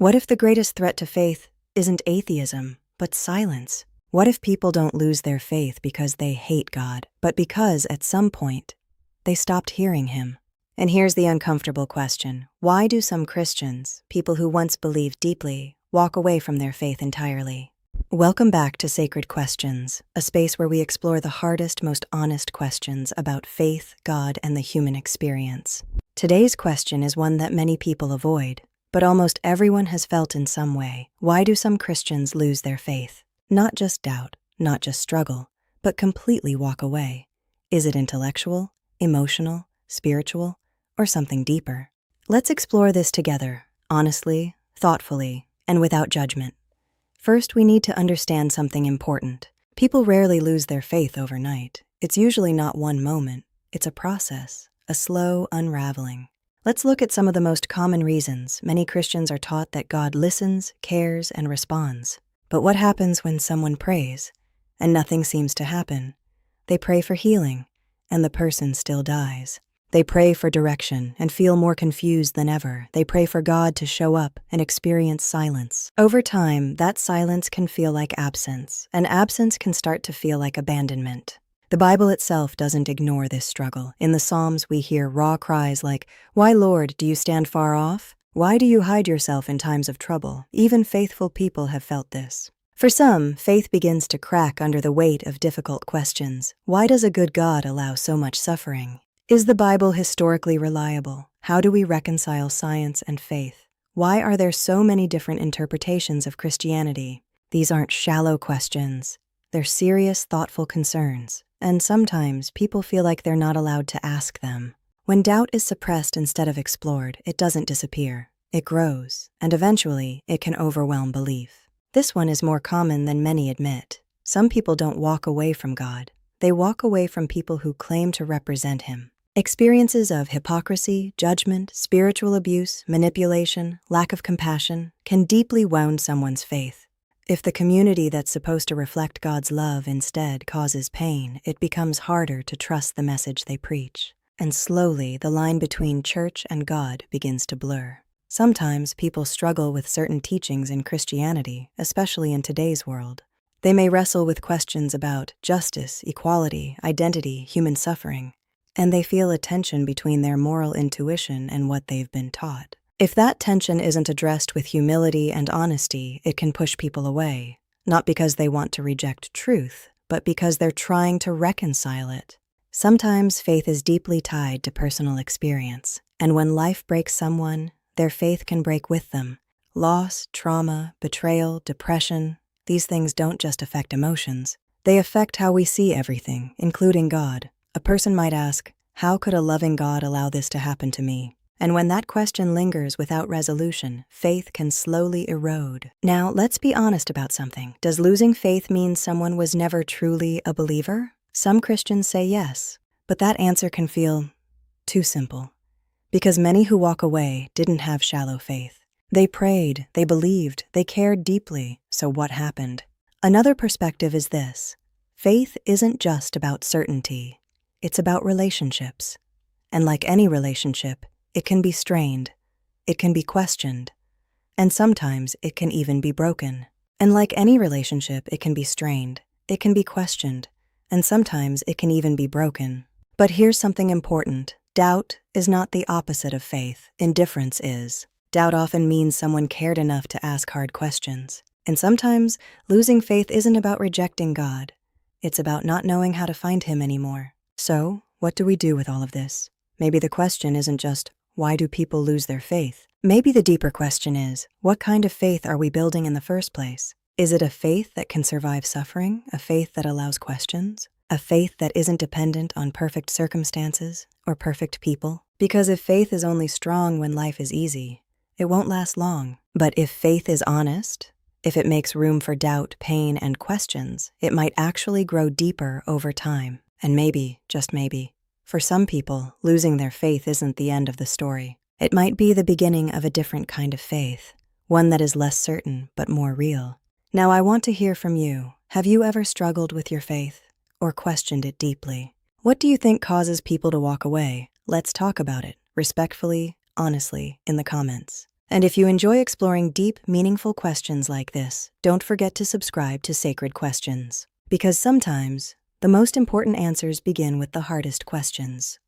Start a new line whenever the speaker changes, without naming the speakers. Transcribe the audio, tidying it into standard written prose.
What if the greatest threat to faith isn't atheism, but silence? What if people don't lose their faith because they hate God, but because, at some point, they stopped hearing Him? And here's the uncomfortable question. Why do some Christians, people who once believed deeply, walk away from their faith entirely? Welcome back to Sacred Questions, a space where we explore the hardest, most honest questions about faith, God, and the human experience. Today's question is one that many people avoid, but almost everyone has felt in some way. Why do some Christians lose their faith? Not just doubt, not just struggle, but completely walk away. Is it intellectual, emotional, spiritual, or something deeper? Let's explore this together, honestly, thoughtfully, and without judgment. First, we need to understand something important. People rarely lose their faith overnight. It's usually not one moment. It's a process, a slow unraveling. Let's look at some of the most common reasons many Christians are taught that God listens, cares, and responds. But what happens when someone prays and nothing seems to happen? They pray for healing, and the person still dies. They pray for direction and feel more confused than ever. They pray for God to show up and experience silence. Over time, that silence can feel like absence, and absence can start to feel like abandonment. The Bible itself doesn't ignore this struggle. In the Psalms, we hear raw cries like, "Why, Lord, do you stand far off? Why do you hide yourself in times of trouble?" Even faithful people have felt this. For some, faith begins to crack under the weight of difficult questions. Why does a good God allow so much suffering? Is the Bible historically reliable? How do we reconcile science and faith? Why are there so many different interpretations of Christianity? These aren't shallow questions. They're serious, thoughtful concerns. And sometimes people feel like they're not allowed to ask them. When doubt is suppressed instead of explored, it doesn't disappear. It grows, and eventually it can overwhelm belief. This one is more common than many admit. Some people don't walk away from God. They walk away from people who claim to represent Him. Experiences of hypocrisy, judgment, spiritual abuse, manipulation, lack of compassion can deeply wound someone's faith. If the community that's supposed to reflect God's love instead causes pain, it becomes harder to trust the message they preach. And slowly, the line between church and God begins to blur. Sometimes people struggle with certain teachings in Christianity, especially in today's world. They may wrestle with questions about justice, equality, identity, human suffering, and they feel a tension between their moral intuition and what they've been taught. If that tension isn't addressed with humility and honesty, it can push people away, not because they want to reject truth, but because they're trying to reconcile it. Sometimes faith is deeply tied to personal experience, and when life breaks someone, their faith can break with them. Loss, trauma, betrayal, depression, these things don't just affect emotions. They affect how we see everything, including God. A person might ask, how could a loving God allow this to happen to me? And when that question lingers without resolution, faith can slowly erode. Now, let's be honest about something. Does losing faith mean someone was never truly a believer? Some Christians say yes, but that answer can feel too simple. Because many who walk away didn't have shallow faith. They prayed, they believed, they cared deeply. So what happened? Another perspective is this. Faith isn't just about certainty. It's about relationships. And like any relationship, it can be strained, it can be questioned, and sometimes it can even be broken. And like any relationship, it can be strained, it can be questioned, and sometimes it can even be broken. But here's something important. Doubt is not the opposite of faith. Indifference is. Doubt often means someone cared enough to ask hard questions. And sometimes losing faith isn't about rejecting God. It's about not knowing how to find Him anymore. So, what do we do with all of this? Maybe the question isn't just, why do people lose their faith? Maybe the deeper question is, what kind of faith are we building in the first place? Is it a faith that can survive suffering? A faith that allows questions? A faith that isn't dependent on perfect circumstances or perfect people? Because if faith is only strong when life is easy, it won't last long. But if faith is honest, if it makes room for doubt, pain, and questions, it might actually grow deeper over time. And maybe, just maybe, for some people, losing their faith isn't the end of the story. It might be the beginning of a different kind of faith, one that is less certain but more real. Now, I want to hear from you. Have you ever struggled with your faith or questioned it deeply? What do you think causes people to walk away? Let's talk about it, respectfully, honestly, in the comments. And if you enjoy exploring deep, meaningful questions like this, don't forget to subscribe to Sacred Questions. Because sometimes, the most important answers begin with the hardest questions.